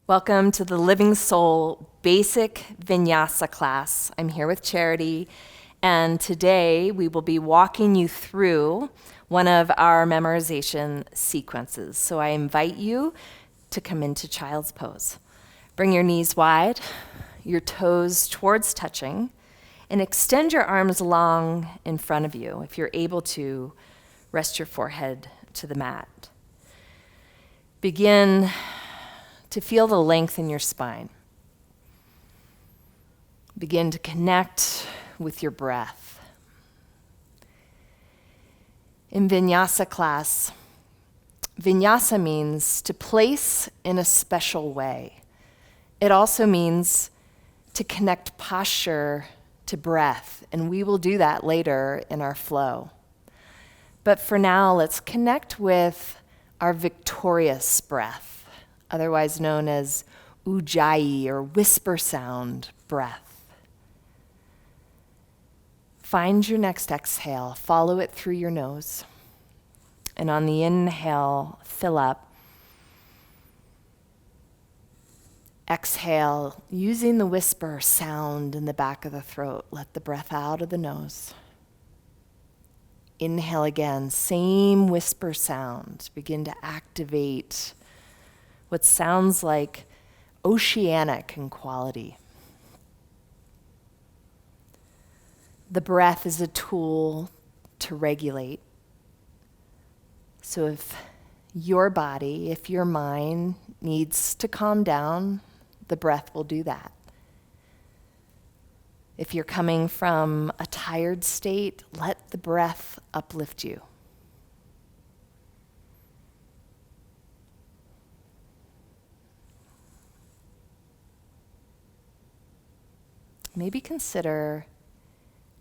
Welcome to the Living Soul Basic Vinyasa class. I'm here with Charity, and today we will be walking you through one of our memorization sequences. So I invite you to come into child's pose. Bring your knees wide, your toes towards touching, and extend your arms long in front of you. If you're able to, rest your forehead to the mat. Begin to feel the length in your spine. Begin to connect with your breath. In Vinyasa class, Vinyasa means to place in a special way. It also means to connect posture to breath, and we will do that later in our flow. But for now, let's connect with our victorious breath, otherwise known as ujjayi or whisper sound breath. Find your next exhale, follow it through your nose. And on the inhale, fill up. Exhale, using the whisper sound in the back of the throat, let the breath out of the nose. Inhale again, same whisper sound. Begin to activate what sounds like oceanic in quality. The breath is a tool to regulate. So if your body, if your mind needs to calm down, the breath will do that. If you're coming from a tired state, let the breath uplift you. Maybe consider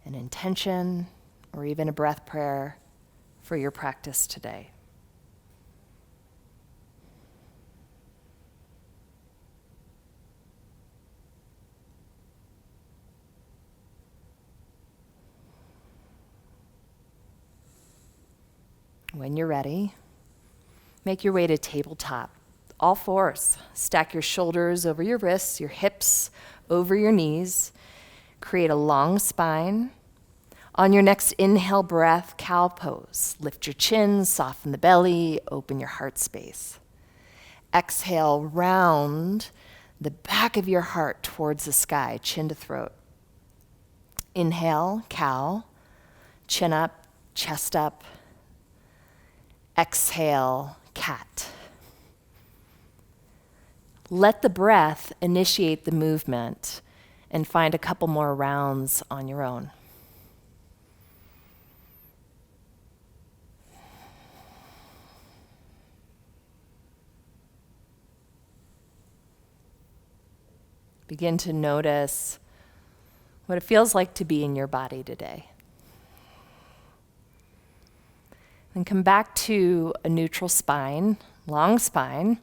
an intention or even a breath prayer for your practice today. When you're ready, make your way to tabletop. All fours. Stack your shoulders over your wrists, your hips over your knees. Create a long spine. On your next inhale breath, cow pose. Lift your chin, soften the belly, open your heart space. Exhale, round the back of your heart towards the sky, chin to throat. Inhale, cow, chin up, chest up. Exhale, cat. Let the breath initiate the movement and find a couple more rounds on your own. Begin to notice what it feels like to be in your body today. And come back to a neutral spine, long spine.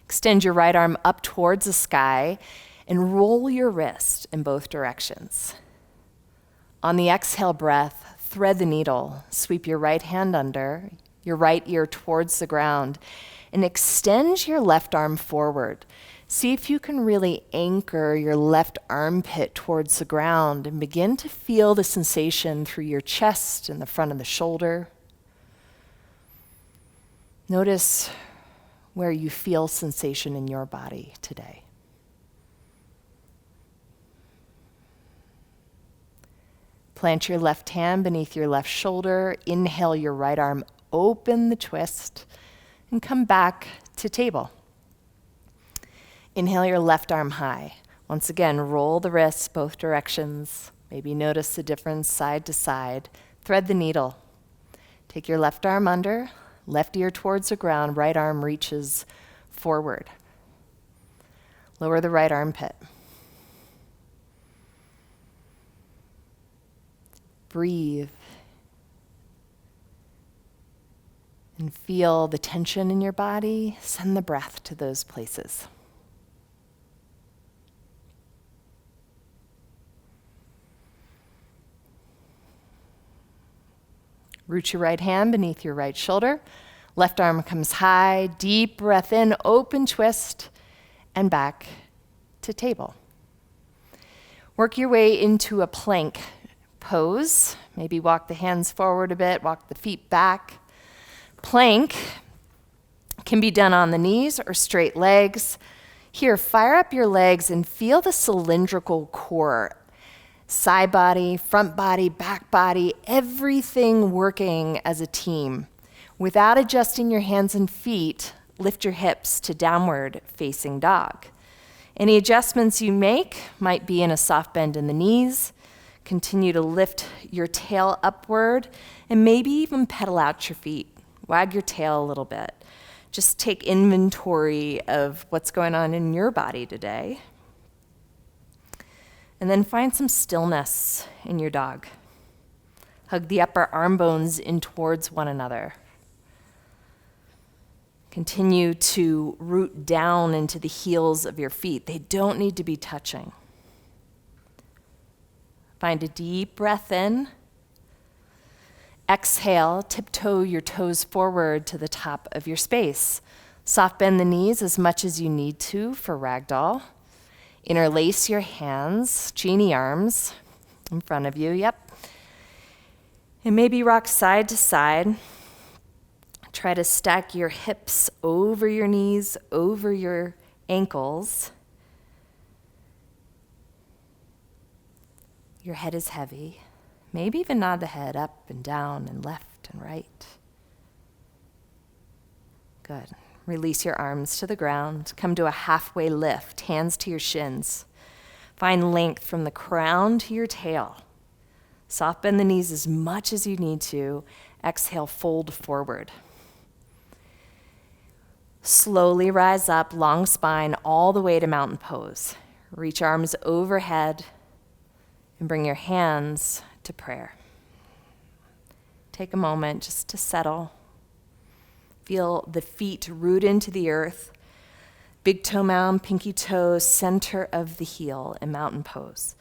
Extend your right arm up towards the sky and roll your wrist in both directions. On the exhale breath, thread the needle. Sweep your right hand under, your right ear towards the ground, and extend your left arm forward. See if you can really anchor your left armpit towards the ground and begin to feel the sensation through your chest and the front of the shoulder. Notice where you feel sensation in your body today. Plant your left hand beneath your left shoulder. Inhale your right arm, open the twist, and come back to table. Inhale your left arm high. Once again, roll the wrists both directions. Maybe notice the difference side to side. Thread the needle. Take your left arm under, left ear towards the ground, right arm reaches forward. Lower the right armpit. Breathe. And feel the tension in your body. Send the breath to those places. Root your right hand beneath your right shoulder. Left arm comes high. Deep breath in, open twist. and back to table. Work your way into a plank pose. Maybe walk the hands forward a bit, walk the feet back. Plank can be done on the knees or straight legs. Here, fire up your legs and feel the cylindrical core. Side body, front body, back body, everything working as a team. Without adjusting your hands and feet, lift your hips to downward facing dog. Any adjustments you make might be in a soft bend in the knees. Continue to lift your tail upward and maybe even pedal out your feet. Wag your tail a little bit. Just take inventory of what's going on in your body today. And then find some stillness in your dog. Hug the upper arm bones in towards one another. Continue to root down into the heels of your feet. They don't need to be touching. Find a deep breath in. Exhale, tiptoe your toes forward to the top of your space. Soft bend the knees as much as you need to for ragdoll. Interlace your hands, genie arms in front of you, yep. And maybe rock side to side. Try to stack your hips over your knees, over your ankles. Your head is heavy. Maybe even nod the head up and down and left and right. Good. Release your arms to the ground. Come to a halfway lift, hands to your shins. Find length from the crown to your tail. Soft bend the knees as much as you need to. Exhale, fold forward. Slowly rise up, long spine, all the way to mountain pose. Reach arms overhead and bring your hands to prayer. Take a moment just to settle. Feel the feet root into the earth. Big toe mound, pinky toe, center of the heel in mountain pose.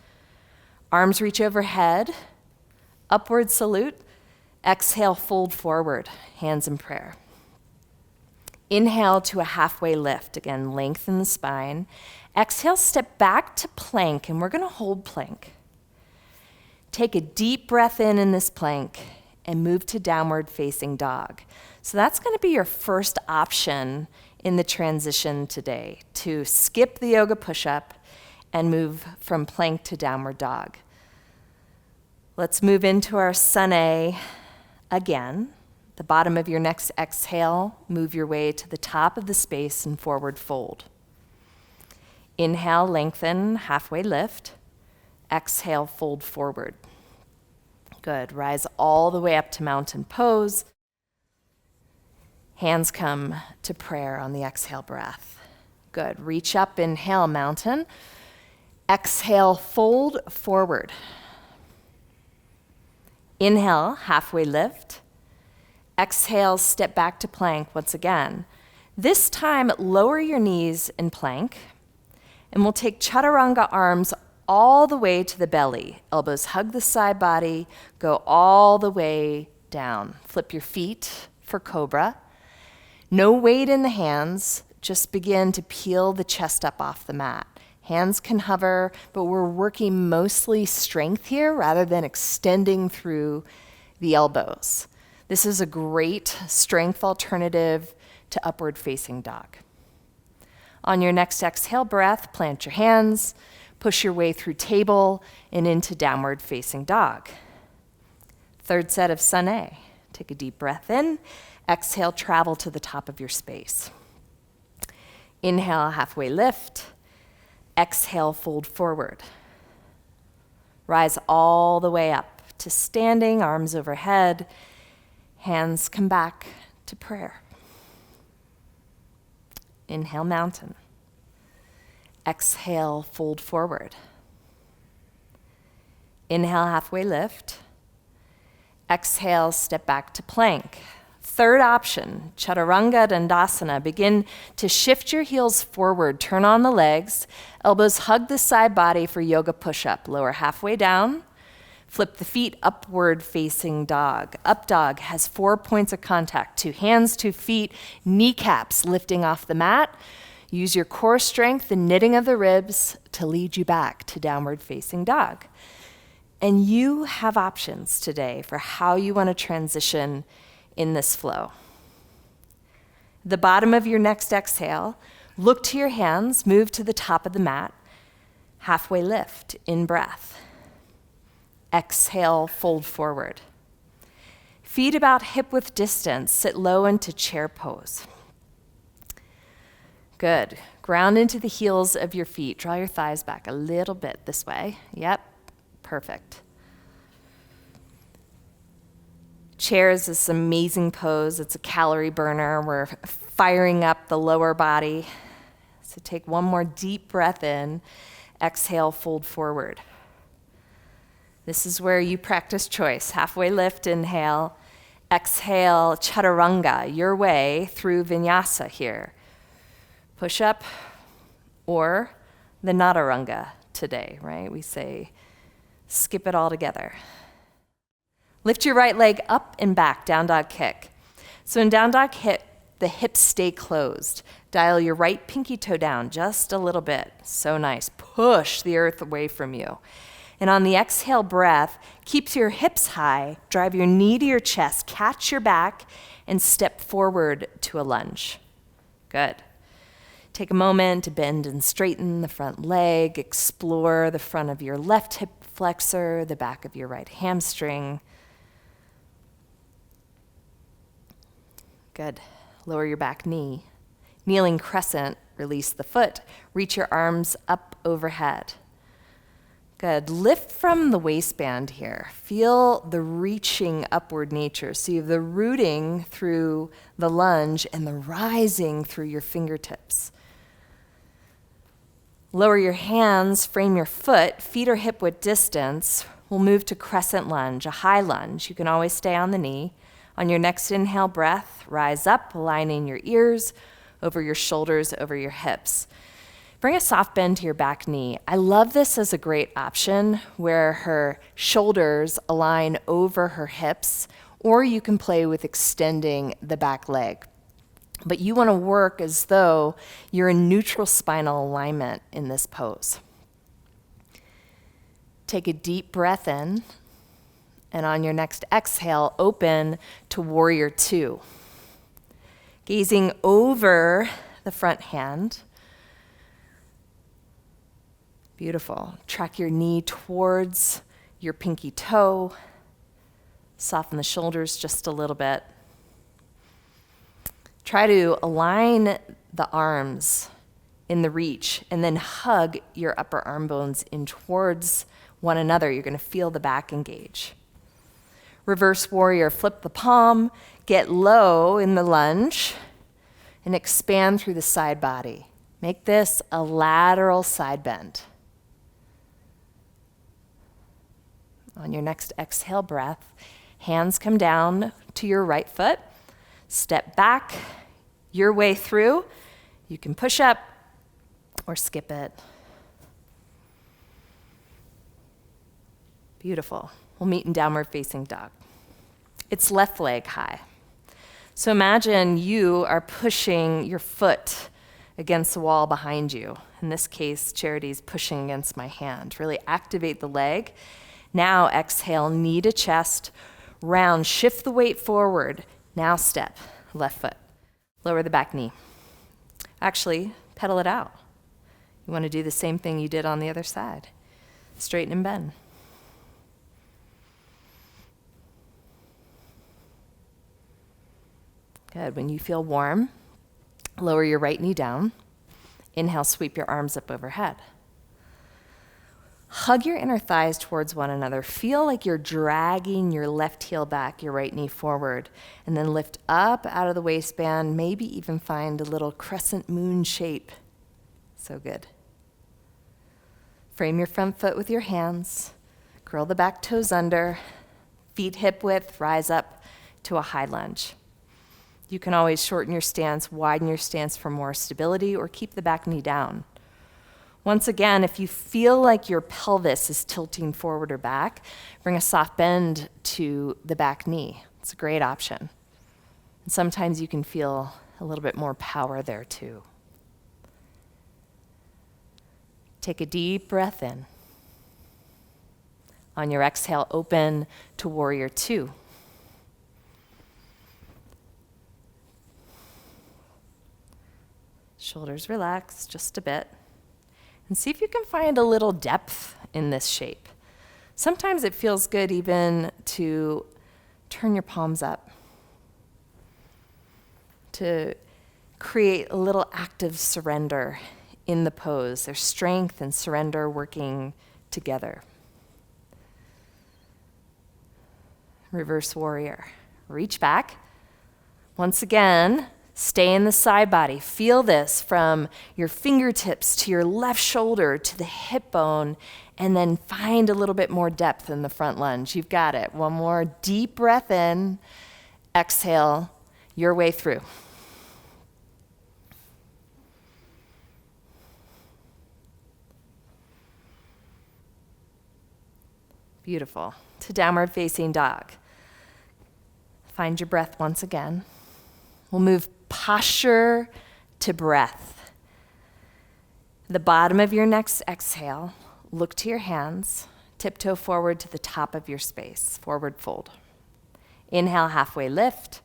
Arms reach overhead. Upward salute. Exhale, fold forward. Hands in prayer. Inhale to a halfway lift. Again, lengthen the spine. Exhale, step back to plank, and we're going to hold plank. Take a deep breath in this plank and move to downward facing dog. So that's going to be your first option in the transition today, to skip the yoga push-up and move from plank to downward dog. Let's move into our sun A again. The bottom of your next exhale, move your way to the top of the space and forward fold. Inhale, lengthen, halfway lift. Exhale, fold forward. Good. Rise all the way up to mountain pose. Hands come to prayer on the exhale breath. Good. Reach up, inhale, mountain. Exhale, fold forward. Inhale, halfway lift. Exhale, step back to plank once again. This time, lower your knees in plank, and we'll take chaturanga arms all the way to the belly. Elbows hug the side body, go all the way down. Flip your feet for cobra. No weight in the hands, just begin to peel the chest up off the mat. Hands can hover, but we're working mostly strength here rather than extending through the elbows. This is a great strength alternative to upward facing dog. On your next exhale breath, plant your hands, push your way through table and into downward facing dog. Third set of sun A. Take a deep breath in. Exhale, travel to the top of your space. Inhale, halfway lift. Exhale, fold forward. Rise all the way up to standing, arms overhead. Hands come back to prayer. Inhale, mountain. Exhale, fold forward. Inhale, halfway lift. Exhale, step back to plank. Third option, chaturanga dandasana. Begin to shift your heels forward. Turn on the legs. Elbows hug the side body for yoga push-up. Lower halfway down. Flip the feet upward facing dog. Up dog has 4 points of contact. 2 hands, 2 feet, kneecaps lifting off the mat. Use your core strength, the knitting of the ribs, to lead you back to downward facing dog. And you have options today for how you want to transition in this flow. The bottom of your next exhale, look to your hands, move to the top of the mat, halfway lift in breath. Exhale, fold forward. Feet about hip-width distance, sit low into chair pose. Good. Ground into the heels of your feet. Draw your thighs back a little bit this way. Yep, perfect. Chair is this amazing pose. It's a calorie burner. We're firing up the lower body. So take one more deep breath in. Exhale, fold forward. This is where you practice choice. Halfway lift, inhale. Exhale, chaturanga, your way through vinyasa here. Push up or the nataranga today, right? We say skip it all together. Lift your right leg up and back, down dog kick. So in down dog kick, the hips stay closed. Dial your right pinky toe down just a little bit. So nice. Push the earth away from you. And on the exhale breath, keep your hips high, drive your knee to your chest, catch your back, and step forward to a lunge. Good. Take a moment to bend and straighten the front leg, explore the front of your left hip flexor, the back of your right hamstring. Good. Lower your back knee. Kneeling crescent, release the foot, reach your arms up overhead. Good. Lift from the waistband here. Feel the reaching upward nature. So you have the rooting through the lunge and the rising through your fingertips. Lower your hands, frame your foot, feet are hip-width distance. We'll move to crescent lunge, a high lunge. You can always stay on the knee. On your next inhale breath, rise up, aligning your ears over your shoulders, over your hips. Bring a soft bend to your back knee. I love this as a great option where her shoulders align over her hips, or you can play with extending the back leg. But you want to work as though you're in neutral spinal alignment in this pose. Take a deep breath in, and on your next exhale, open to warrior two. Gazing over the front hand. Beautiful. Track your knee towards your pinky toe. Soften the shoulders just a little bit. Try to align the arms in the reach and then hug your upper arm bones in towards one another. You're going to feel the back engage. Reverse warrior, flip the palm, get low in the lunge, and expand through the side body. Make this a lateral side bend. On your next exhale breath, hands come down to your right foot. Step back your way through. You can push up or skip it. Beautiful. We'll meet in downward facing dog. It's left leg high. So imagine you are pushing your foot against the wall behind you. In this case, Charity's pushing against my hand. Really activate the leg. Now exhale, knee to chest, round, shift the weight forward. Now step, left foot. Lower the back knee. Actually, pedal it out. You want to do the same thing you did on the other side. Straighten and bend. Good. When you feel warm, lower your right knee down. Inhale, sweep your arms up overhead. Hug your inner thighs towards one another. Feel like you're dragging your left heel back, your right knee forward, and then lift up out of the waistband, maybe even find a little crescent moon shape. So good. Frame your front foot with your hands. Curl the back toes under. Feet hip width, rise up to a high lunge. You can always shorten your stance, widen your stance for more stability, or keep the back knee down. Once again, if you feel like your pelvis is tilting forward or back, bring a soft bend to the back knee. It's a great option. And sometimes you can feel a little bit more power there too. Take a deep breath in. On your exhale, open to warrior two. Shoulders relax just a bit. And see if you can find a little depth in this shape. Sometimes it feels good even to turn your palms up, to create a little active surrender in the pose. There's strength and surrender working together. Reverse warrior. Reach back. Once again, stay in the side body. Feel this from your fingertips to your left shoulder to the hip bone, and then find a little bit more depth in the front lunge. You've got it. One more deep breath in. Exhale your way through. Beautiful. To downward facing dog. Find your breath once again. We'll move posture to breath. The bottom of your next exhale, look to your hands, tiptoe forward to the top of your space, forward fold. Inhale, halfway lift.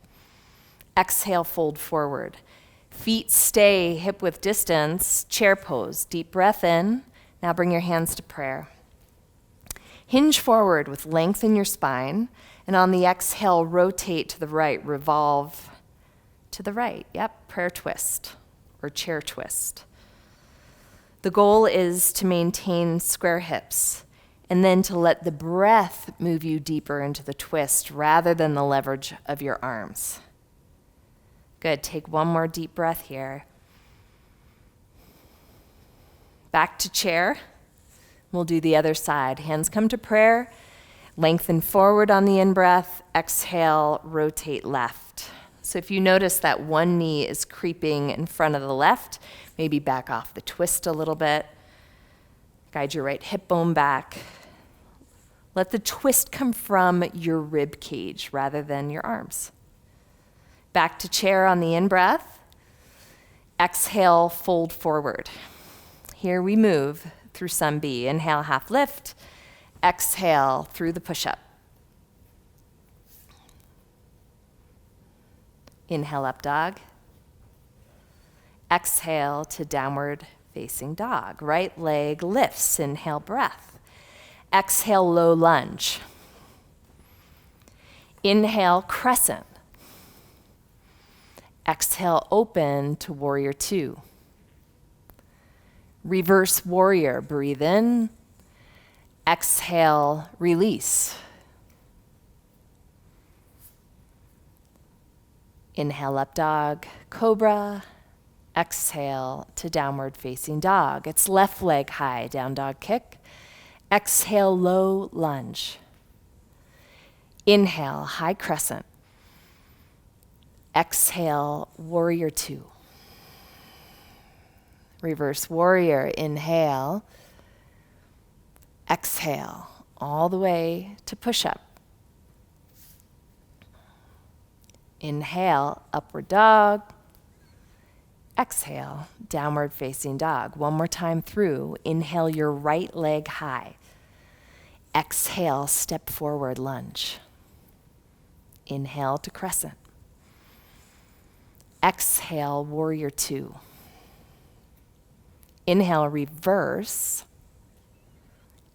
Exhale, fold forward. Feet stay hip width distance, chair pose. Deep breath in. Now bring your hands to prayer. Hinge forward with length in your spine, and on the exhale, rotate to the right, revolve to the right. Yep, prayer twist or chair twist. The goal is to maintain square hips and then to let the breath move you deeper into the twist rather than the leverage of your arms. Good, take one more deep breath here. Back to chair. We'll do the other side. Hands come to prayer. Lengthen forward on the in-breath. Exhale, rotate left. So if you notice that one knee is creeping in front of the left, maybe back off the twist a little bit. Guide your right hip bone back. Let the twist come from your rib cage rather than your arms. Back to chair on the in-breath. Exhale, fold forward. Here we move through sun B. Inhale, half lift. Exhale through the push-up. Inhale, up dog. Exhale to downward facing dog. Right leg lifts. Inhale, breath. Exhale, low lunge. Inhale, crescent. Exhale, open to warrior two. Reverse warrior, breathe in. Exhale, release. Inhale, up dog, cobra. Exhale to downward facing dog. It's left leg high, down dog kick. Exhale, low lunge. Inhale, high crescent. Exhale, warrior two. Reverse warrior, inhale. Exhale, all the way to push-up. Inhale, upward dog. Exhale, downward facing dog. One more time through. Inhale your right leg high. Exhale, step forward, lunge. Inhale to crescent. Exhale, warrior two. Inhale, reverse.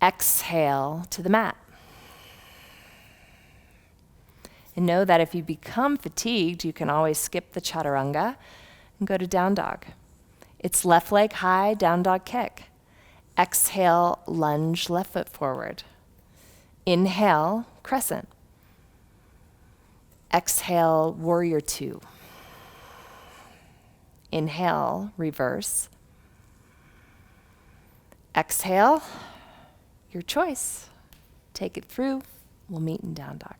Exhale to the mat. And know that if you become fatigued, you can always skip the chaturanga and go to down dog. It's left leg high, down dog kick. Exhale, lunge, left foot forward. Inhale, crescent. Exhale, warrior two. Inhale, reverse. Exhale, your choice. Take it through. We'll meet in down dog.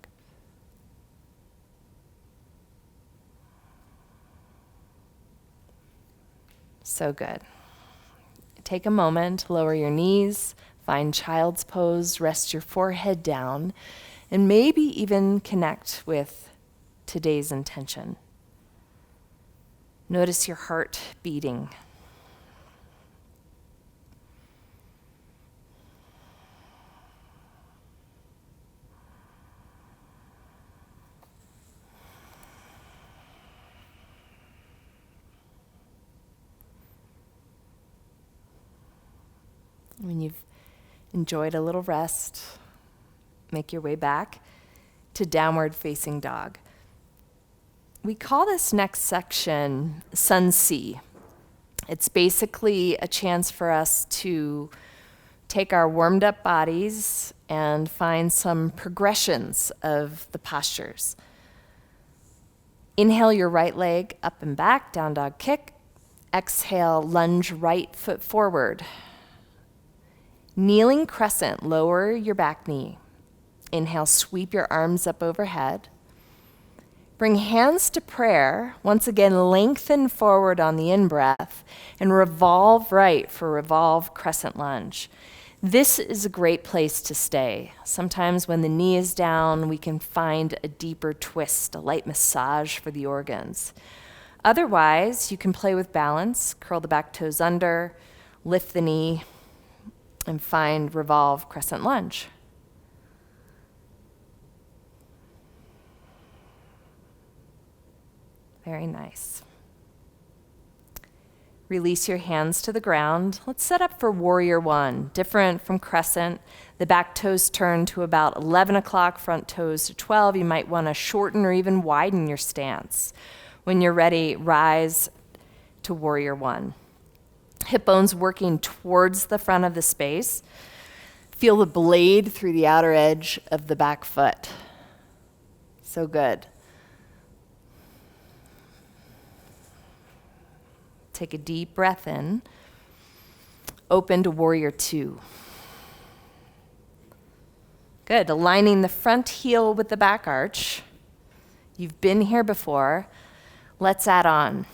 So good. Take a moment, lower your knees, find child's pose, rest your forehead down, and maybe even connect with today's intention. Notice your heart beating. When you've enjoyed a little rest, make your way back to downward facing dog. We call this next section Sun C. It's basically a chance for us to take our warmed up bodies and find some progressions of the postures. Inhale your right leg up and back, down dog kick. Exhale, lunge right foot forward. Kneeling crescent, lower your back knee. Inhale, sweep your arms up overhead. Bring hands to prayer. Once again, lengthen forward on the in-breath and revolve right for revolve crescent lunge. This is a great place to stay. Sometimes when the knee is down, we can find a deeper twist, a light massage for the organs. Otherwise, you can play with balance, curl the back toes under, lift the knee, and find revolve crescent lunge. Very nice. Release your hands to the ground. Let's set up for warrior one. Different from crescent. The back toes turn to about 11 o'clock, front toes to 12. You might want to shorten or even widen your stance. When you're ready, rise to warrior one. Hip bones working towards the front of the space. Feel the blade through the outer edge of the back foot. So good. Take a deep breath in. Open to warrior two. Good. Aligning the front heel with the back arch. You've been here before. Let's add on.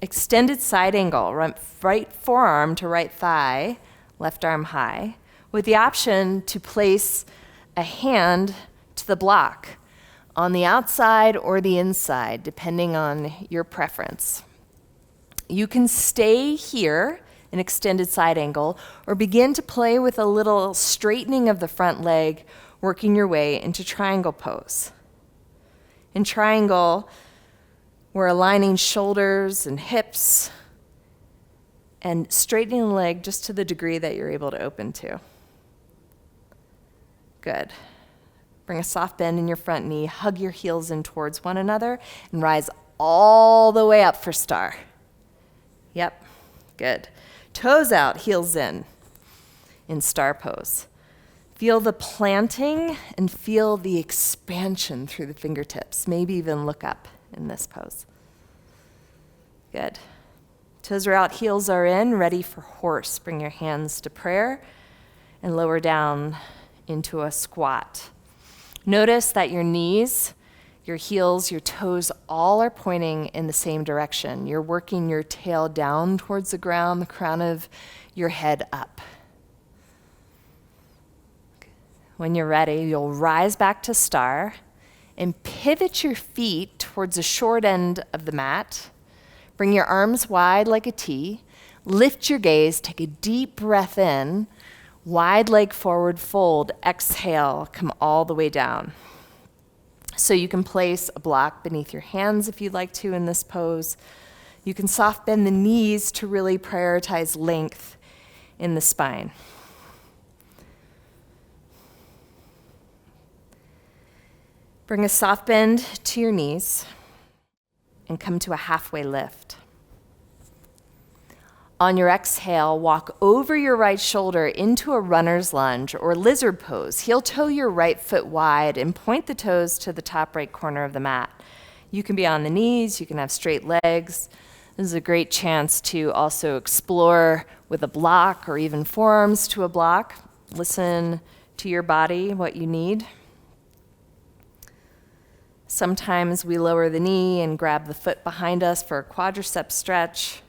Extended side angle. Right forearm to right thigh, left arm high, with the option to place a hand to the block on the outside or the inside, depending on your preference. You can stay here in extended side angle or begin to play with a little straightening of the front leg, working your way into triangle pose. In triangle, we're aligning shoulders and hips and straightening the leg just to the degree that you're able to open to. Good. Bring a soft bend in your front knee, hug your heels in towards one another, and rise all the way up for star. Yep, good. Toes out, heels in star pose. Feel the planting and feel the expansion through the fingertips. Maybe even look up in this pose. Good. Toes are out, heels are in, ready for horse. Bring your hands to prayer and lower down into a squat. Notice that your knees, your heels, your toes, all are pointing in the same direction. You're working your tail down towards the ground, the crown of your head up. When you're ready, you'll rise back to star and pivot your feet towards the short end of the mat. Bring your arms wide like a T. Lift your gaze, take a deep breath in, wide leg forward fold, exhale, come all the way down. So you can place a block beneath your hands if you'd like to in this pose. You can soft bend the knees to really prioritize length in the spine. Bring a soft bend to your knees and come to a halfway lift. On your exhale, walk over your right shoulder into a runner's lunge or lizard pose. Heel toe your right foot wide and point the toes to the top right corner of the mat. You can be on the knees, you can have straight legs. This is a great chance to also explore with a block or even forearms to a block. Listen to your body, what you need. Sometimes we lower the knee and grab the foot behind us for a quadricep stretch.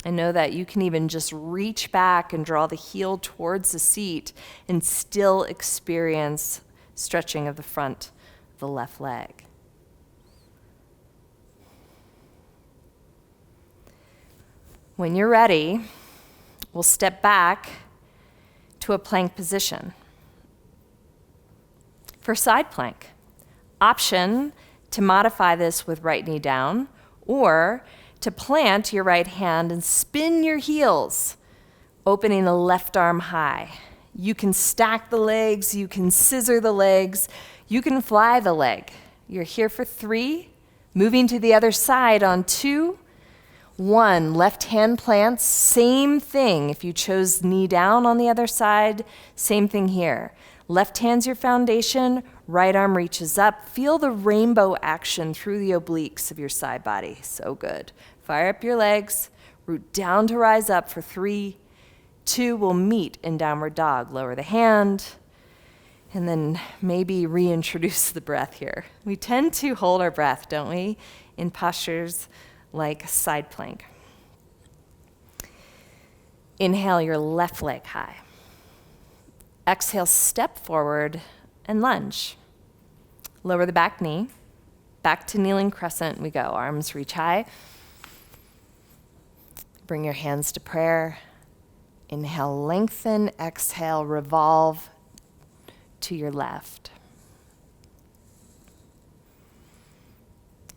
I know that you can even just reach back and draw the heel towards the seat and still experience stretching of the front of the left leg. When you're ready, we'll step back to a plank position. For side plank, option to modify this with right knee down or to plant your right hand and spin your heels, opening the left arm high. You can stack the legs, you can scissor the legs, you can fly the leg. You're here for 3, moving to the other side on 2, 1, left hand plants, same thing. If you chose knee down on the other side, same thing here. Left hand's your foundation, right arm reaches up. Feel the rainbow action through the obliques of your side body. So good. Fire up your legs, root down to rise up for 3, 2, we'll meet in downward dog. Lower the hand, and then maybe reintroduce the breath here. We tend to hold our breath, don't we, in postures like side plank. Inhale your left leg high. Exhale, step forward and lunge. Lower the back knee. Back to kneeling crescent we go. Arms reach high. Bring your hands to prayer. Inhale, lengthen. Exhale, revolve to your left.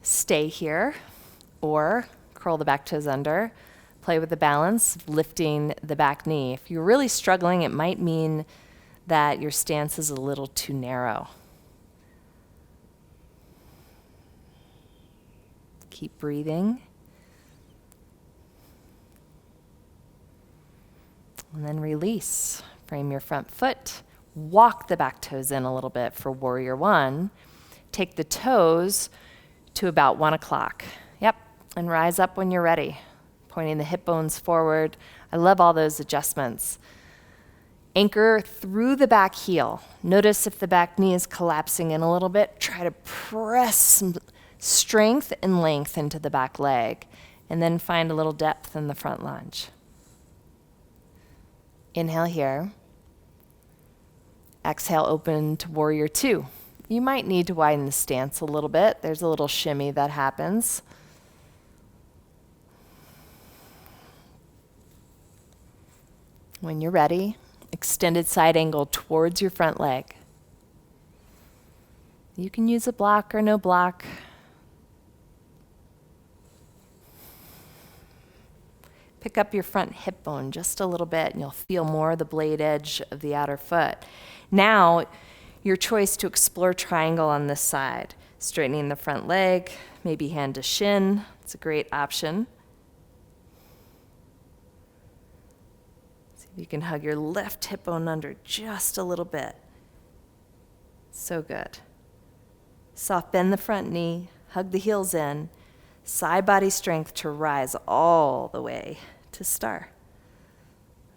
Stay here or curl the back toes under. Play with the balance, lifting the back knee. If you're really struggling, it might mean that your stance is a little too narrow. Keep breathing. And then release. Frame your front foot. Walk the back toes in a little bit for warrior 1. Take the toes to about 1 o'clock. Yep, and rise up when you're ready. Pointing the hip bones forward. I love all those adjustments. Anchor through the back heel. Notice if the back knee is collapsing in a little bit. Try to press some strength and length into the back leg, and then find a little depth in the front lunge. Inhale here. Exhale, open to warrior 2. You might need to widen the stance a little bit. There's a little shimmy that happens. When you're ready, extended side angle towards your front leg. You can use a block or no block. Pick up your front hip bone just a little bit and you'll feel more of the blade edge of the outer foot. Now, your choice to explore triangle on this side. Straightening the front leg, maybe hand to shin. It's a great option. See if you can hug your left hip bone under just a little bit. So good. Soft bend the front knee, hug the heels in. Side body strength to rise all the way to star.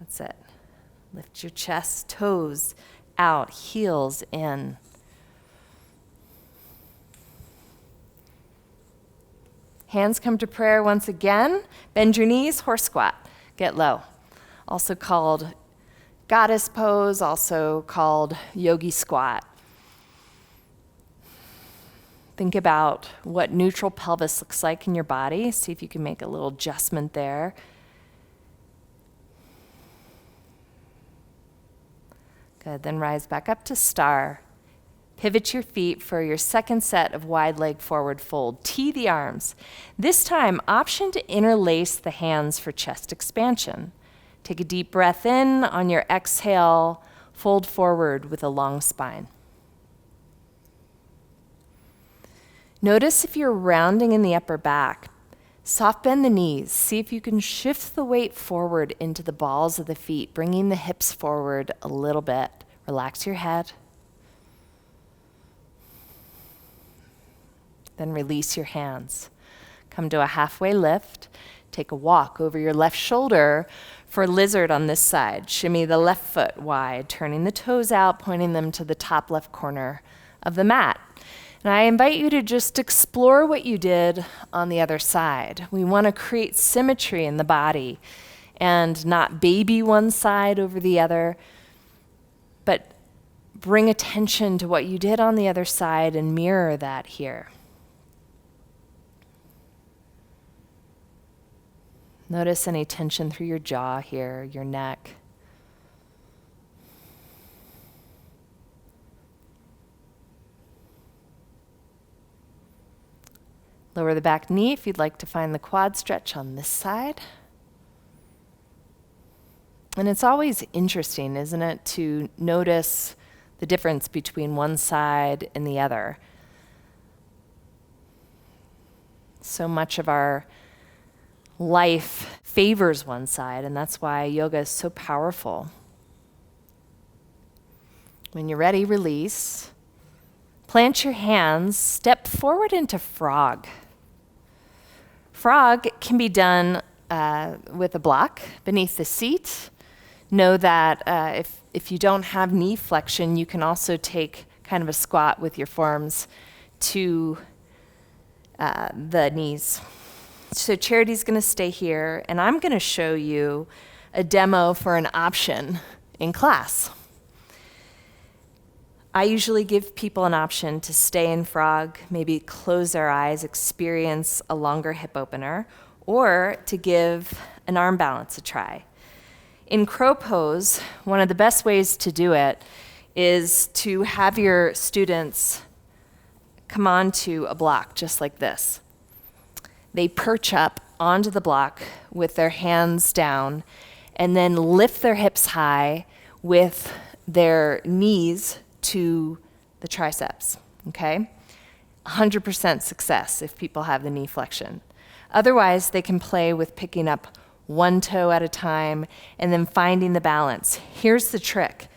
That's it. Lift your chest, toes out, heels in. Hands come to prayer once again. Bend your knees, horse squat. Get low. Also called goddess pose, also called yogi squat. Think about what neutral pelvis looks like in your body. See if you can make a little adjustment there. Good, then rise back up to star. Pivot your feet for your second set of wide leg forward fold. Tee the arms. This time, option to interlace the hands for chest expansion. Take a deep breath in. On your exhale, fold forward with a long spine. Notice if you're rounding in the upper back. Soft bend the knees. See if you can shift the weight forward into the balls of the feet, bringing the hips forward a little bit. Relax your head. Then release your hands. Come to a halfway lift. Take a walk over your left shoulder for lizard on this side. Shimmy the left foot wide, turning the toes out, pointing them to the top left corner of the mat. And I invite you to just explore what you did on the other side. We want to create symmetry in the body and not baby one side over the other, but bring attention to what you did on the other side and mirror that here. Notice any tension through your jaw here, your neck. Lower the back knee if you'd like to find the quad stretch on this side. And it's always interesting, isn't it, to notice the difference between one side and the other. So much of our life favors one side, and that's why yoga is so powerful. When you're ready, release. Plant your hands, step forward into frog. Frog can be done with a block beneath the seat. Know that if you don't have knee flexion, you can also take kind of a squat with your forearms to the knees. So Charity's going to stay here, and I'm going to show you a demo for an option in class. I usually give people an option to stay in frog, maybe close their eyes, experience a longer hip opener, or to give an arm balance a try. In crow pose, one of the best ways to do it is to have your students come onto a block just like this. They perch up onto the block with their hands down and then lift their hips high with their knees to the triceps, okay? 100% success if people have the knee flexion. Otherwise, they can play with picking up one toe at a time and then finding the balance. Here's the trick.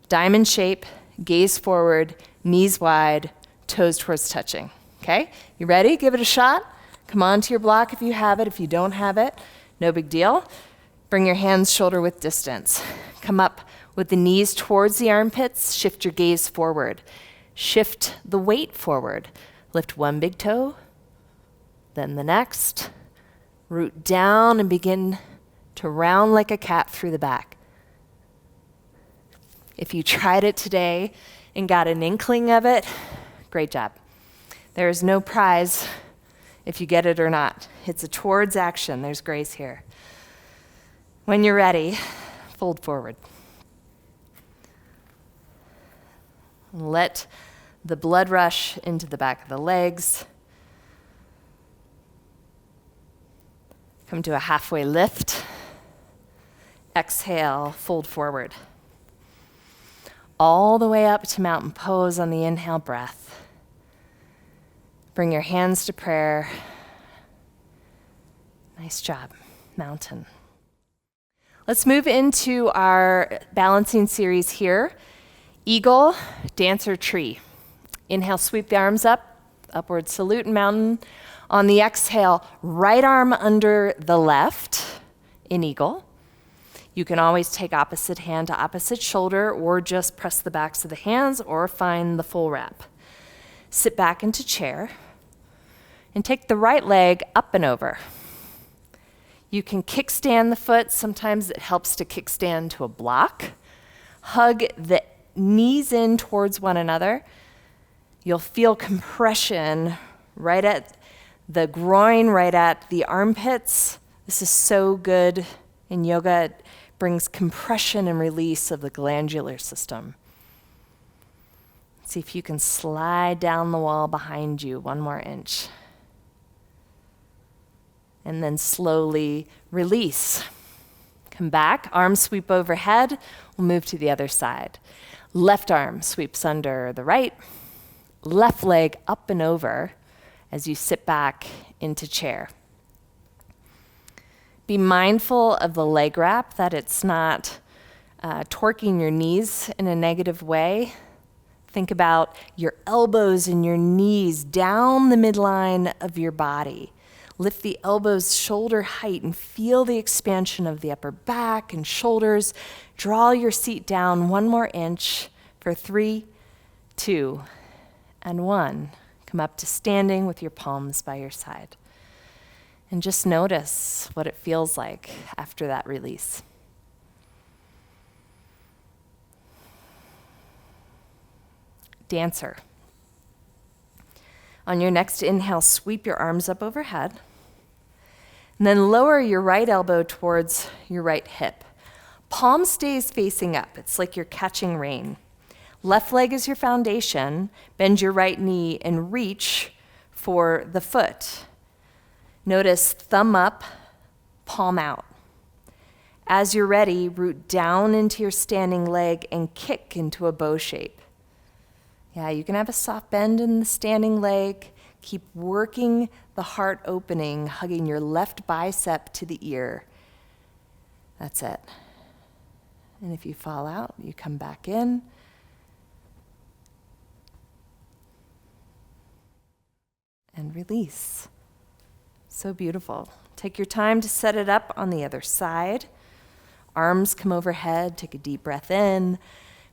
Diamond shape, gaze forward, knees wide, toes towards touching, okay? You ready? Give it a shot. Come onto your block if you have it. If you don't have it, no big deal. Bring your hands shoulder width distance. Come up with the knees towards the armpits, shift your gaze forward. Shift the weight forward. Lift one big toe, then the next. Root down and begin to round like a cat through the back. If you tried it today and got an inkling of it, great job. There is no prize if you get it or not. It's a towards action. There's grace here. When you're ready, fold forward. Let the blood rush into the back of the legs. Come to a halfway lift. Exhale, fold forward. All the way up to mountain pose on the inhale breath. Bring your hands to prayer. Nice job, mountain. Let's move into our balancing series here. Eagle, dancer, tree. Inhale, sweep the arms up, upward salute and mountain. On the exhale, right arm under the left in eagle. You can always take opposite hand to opposite shoulder or just press the backs of the hands or find the full wrap. Sit back into chair and take the right leg up and over. You can kickstand the foot. Sometimes it helps to kickstand to a block. Hug the knees in towards one another. You'll feel compression right at the groin, right at the armpits. This is so good in yoga. It brings compression and release of the glandular system. See if you can slide down the wall behind you 1 more inch. And then slowly release. Come back, arms sweep overhead. We'll move to the other side. Left arm sweeps under the right. Left leg up and over as you sit back into chair. Be mindful of the leg wrap, that it's not torquing your knees in a negative way. Think about your elbows and your knees down the midline of your body. Lift the elbows shoulder height and feel the expansion of the upper back and shoulders. Draw your seat down 1 more inch for 3, 2, and 1. Come up to standing with your palms by your side. And just notice what it feels like after that release. Dancer. On your next inhale, sweep your arms up overhead. And then lower your right elbow towards your right hip. Palm stays facing up. It's like you're catching rain. Left leg is your foundation. Bend your right knee and reach for the foot. Notice thumb up, palm out. As you're ready, root down into your standing leg and kick into a bow shape. Yeah, you can have a soft bend in the standing leg. Keep working the heart opening, hugging your left bicep to the ear. That's it. And if you fall out, you come back in. And release. So beautiful. Take your time to set it up on the other side. Arms come overhead, take a deep breath in.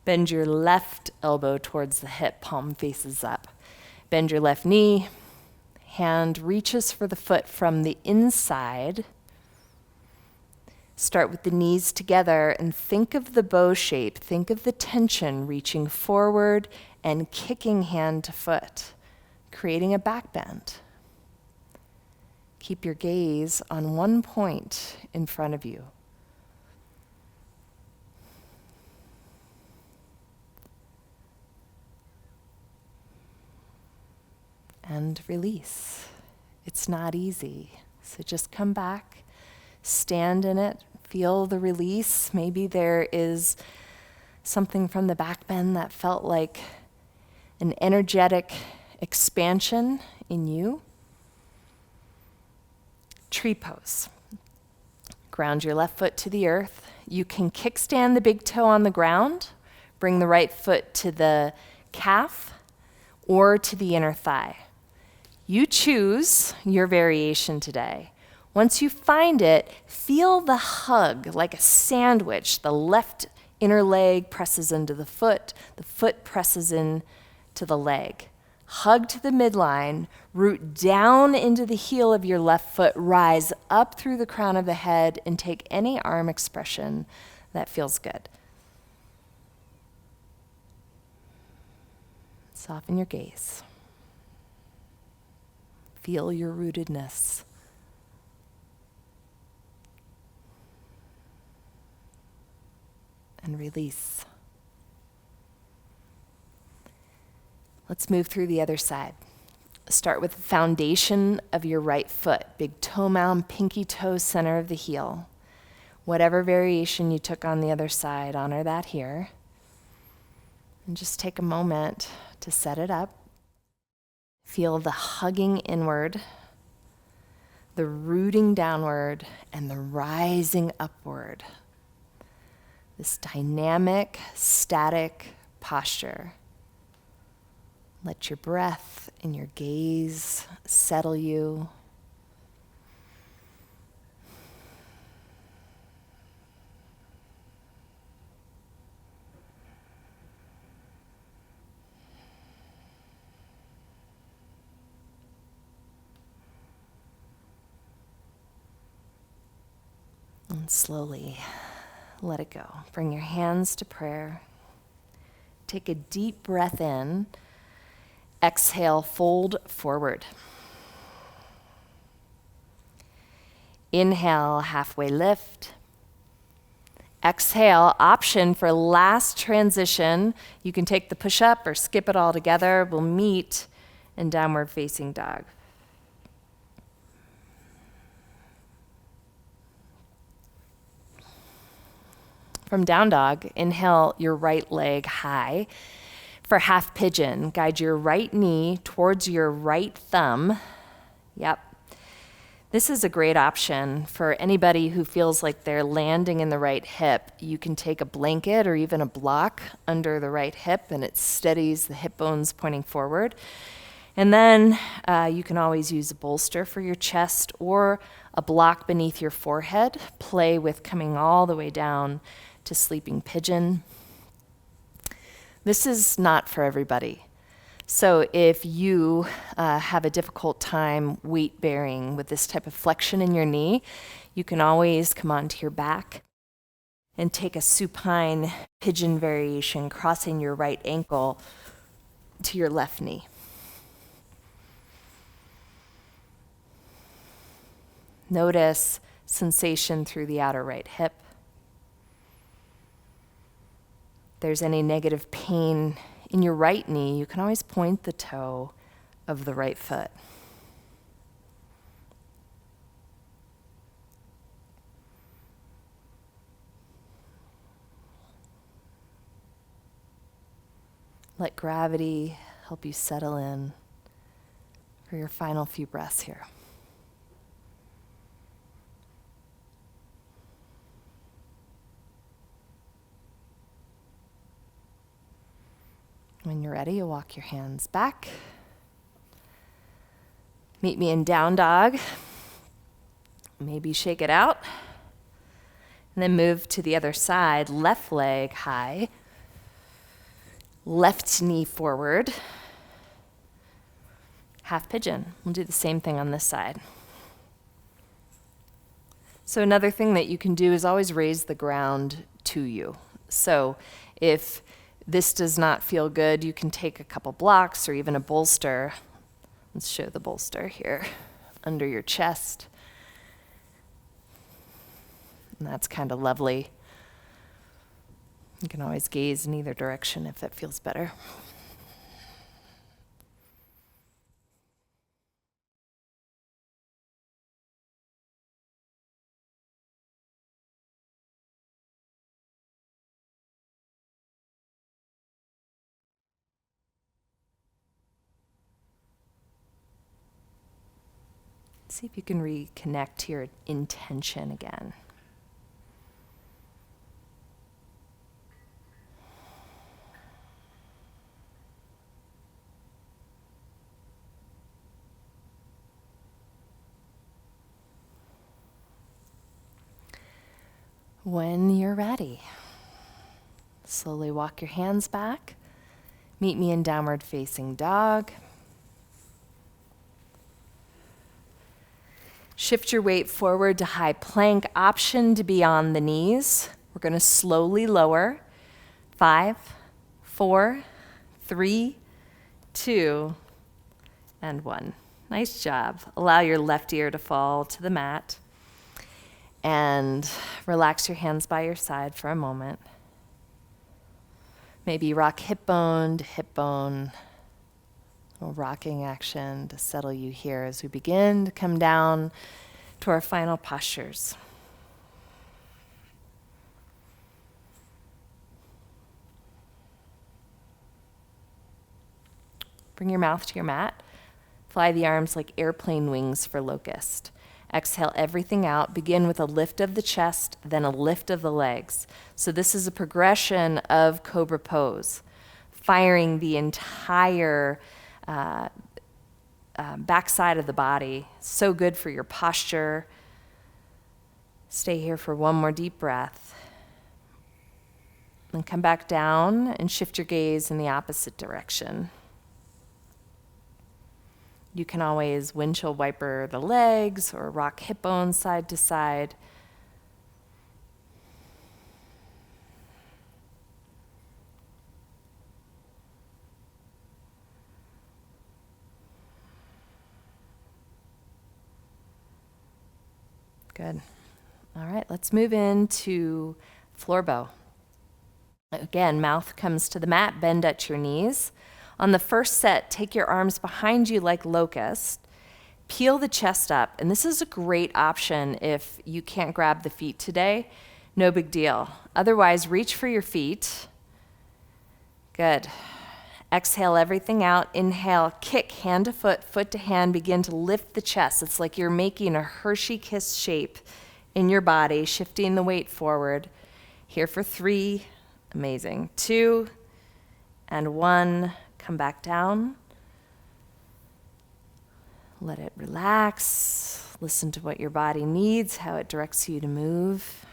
Bend your left elbow towards the hip, palm faces up. Bend your left knee. Hand reaches for the foot from the inside. Start with the knees together and think of the bow shape. Think of the tension reaching forward and kicking hand to foot, creating a back bend. Keep your gaze on one point in front of you. And release. It's not easy, so just come back, stand in it, feel the release. Maybe there is something from the back bend that felt like an energetic expansion in you. Tree pose. Ground your left foot to the earth. You can kickstand the big toe on the ground, bring the right foot to the calf or to the inner thigh. You choose your variation today. Once you find it, feel the hug like a sandwich. The left inner leg presses into the foot presses in to the leg. Hug to the midline, root down into the heel of your left foot, rise up through the crown of the head, and take any arm expression that feels good. Soften your gaze. Feel your rootedness. And release. Let's move through the other side. Start with the foundation of your right foot, big toe mound, pinky toe, center of the heel. Whatever variation you took on the other side, honor that here. And just take a moment to set it up. Feel the hugging inward, the rooting downward, and the rising upward. This dynamic, static posture. Let your breath and your gaze settle you. And slowly let it go. Bring your hands to prayer. Take a deep breath in. Exhale, fold forward. Inhale, halfway lift. Exhale, option for last transition. You can take the push-up or skip it all together. We'll meet in downward facing dog. From down dog, inhale your right leg high. For half pigeon, guide your right knee towards your right thumb. Yep. This is a great option for anybody who feels like they're landing in the right hip. You can take a blanket or even a block under the right hip, and it steadies the hip bones pointing forward. And then you can always use a bolster for your chest or a block beneath your forehead. Play with coming all the way down to sleeping pigeon. This is not for everybody. So if you have a difficult time weight bearing with this type of flexion in your knee, you can always come onto your back and take a supine pigeon variation, crossing your right ankle to your left knee. Notice sensation through the outer right hip. If there's any negative pain in your right knee, you can always point the toe of the right foot. Let gravity help you settle in for your final few breaths here. When you're ready, you'll walk your hands back. Meet me in down dog. Maybe shake it out. And then move to the other side, left leg high. Left knee forward. Half pigeon. We'll do the same thing on this side. So another thing that you can do is always raise the ground to you. So if this does not feel good, you can take a couple blocks or even a bolster. Let's show the bolster here under your chest. And that's kind of lovely. You can always gaze in either direction if it feels better. See if you can reconnect to your intention again. When you're ready, slowly walk your hands back. Meet me in downward facing dog. Shift your weight forward to high plank, option to be on the knees. We're going to slowly lower. 5, 4, 3, 2, and 1. Nice job. Allow your left ear to fall to the mat. And relax your hands by your side for a moment. Maybe rock hip bone to hip bone. A little rocking action to settle you here as we begin to come down to our final postures. Bring your mouth to your mat. Fly the arms like airplane wings for locust. Exhale everything out. Begin with a lift of the chest, then a lift of the legs. So this is a progression of cobra pose, firing the entire backside of the body. So good for your posture. Stay here for one more deep breath. Then come back down and shift your gaze in the opposite direction. You can always windshield wiper the legs or rock hip bones side to side. Good. All right, let's move into floor bow. Again, mouth comes to the mat, bend at your knees. On the first set, take your arms behind you like locust. Peel the chest up, and this is a great option if you can't grab the feet today. No big deal. Otherwise, reach for your feet. Good. Exhale everything out. Inhale, kick hand to foot, foot to hand. Begin to lift the chest. It's like you're making a Hershey kiss shape in your body, shifting the weight forward. Here for 3. Amazing. 2 and 1. Come back down. Let it relax. Listen to what your body needs, how it directs you to move.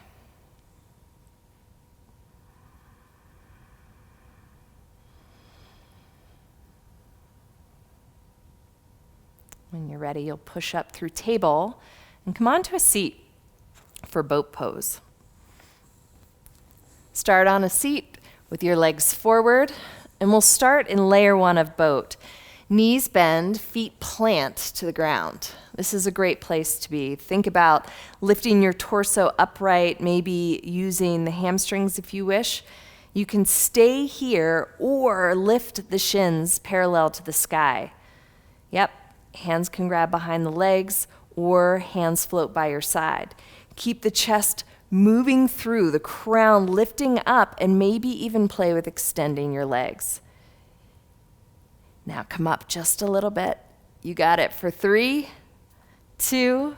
When you're ready, you'll push up through table and come onto a seat for boat pose. Start on a seat with your legs forward, and we'll start in layer 1 of boat. Knees bend, feet plant to the ground. This is a great place to be. Think about lifting your torso upright, maybe using the hamstrings if you wish. You can stay here or lift the shins parallel to the sky. Yep. Hands can grab behind the legs or hands float by your side. Keep the chest moving through, the crown lifting up, and maybe even play with extending your legs. Now come up just a little bit. You got it for 3, 2,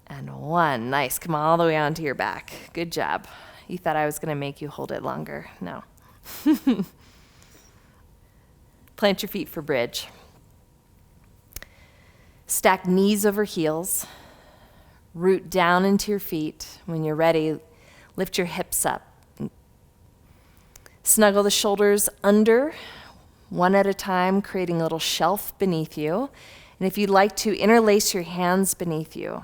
and 1. Nice. Come all the way onto your back. Good job. You thought I was going to make you hold it longer. No. Plant your feet for bridge. Stack knees over heels. Root down into your feet. When you're ready, lift your hips up. Snuggle the shoulders under, one at a time, creating a little shelf beneath you. And if you'd like to, interlace your hands beneath you.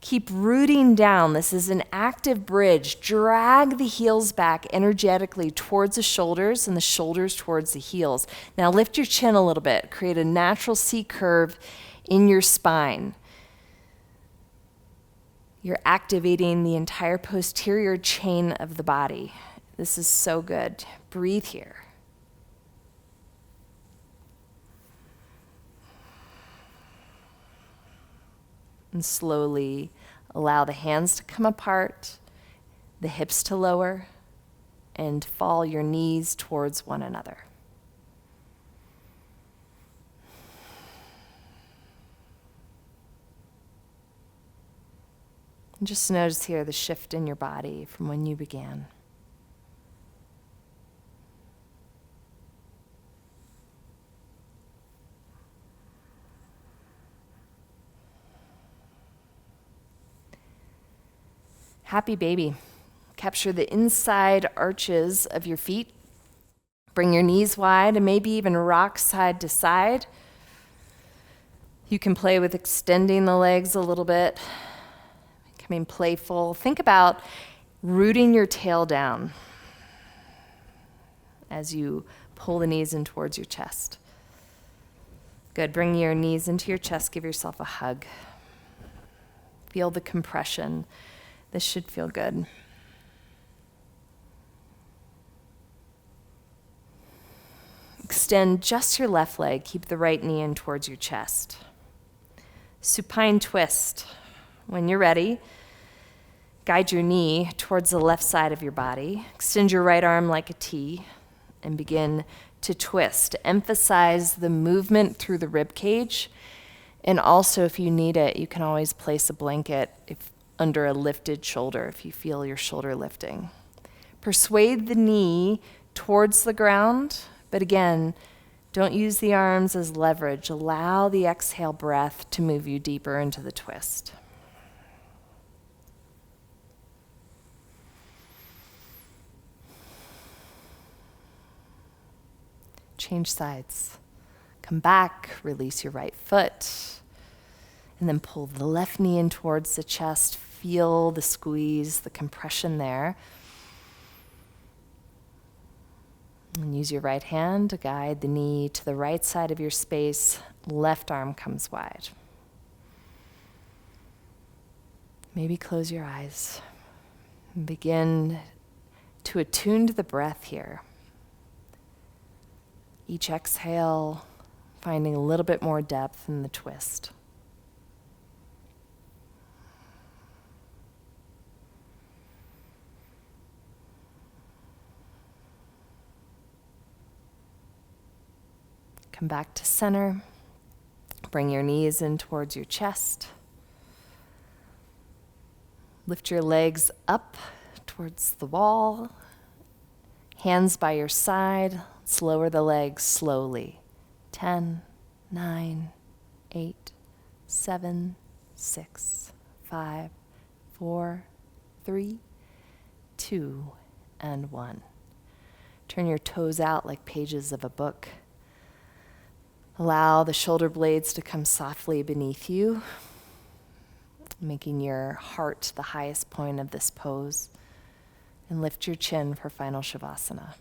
Keep rooting down. This is an active bridge. Drag the heels back energetically towards the shoulders and the shoulders towards the heels. Now lift your chin a little bit. Create a natural C curve in your spine. You're activating the entire posterior chain of the body. This is so good. Breathe here. And slowly allow the hands to come apart, the hips to lower, and fall your knees towards one another. And just notice here the shift in your body from when you began. Happy baby. Capture the inside arches of your feet. Bring your knees wide and maybe even rock side to side. You can play with extending the legs a little bit, becoming playful. Think about rooting your tail down as you pull the knees in towards your chest. Good. Bring your knees into your chest. Give yourself a hug. Feel the compression. This should feel good. Extend just your left leg. Keep the right knee in towards your chest. Supine twist. When you're ready, guide your knee towards the left side of your body. Extend your right arm like a T and begin to twist. Emphasize the movement through the rib cage. And also, if you need it, you can always place a blanket under a lifted shoulder if you feel your shoulder lifting. Persuade the knee towards the ground, but again, don't use the arms as leverage. Allow the exhale breath to move you deeper into the twist. Change sides. Come back, release your right foot, and then pull the left knee in towards the chest. Feel the squeeze, the compression there. And use your right hand to guide the knee to the right side of your space. Left arm comes wide. Maybe close your eyes and begin to attune to the breath here. Each exhale, finding a little bit more depth in the twist. Come back to center. Bring your knees in towards your chest. Lift your legs up towards the wall. Hands by your side. Let's lower the legs slowly. 10, 9, 8, 7, 6, 5, 4, 3, 2, and 1. Turn your toes out like pages of a book. Allow the shoulder blades to come softly beneath you, making your heart the highest point of this pose. And lift your chin for final Shavasana.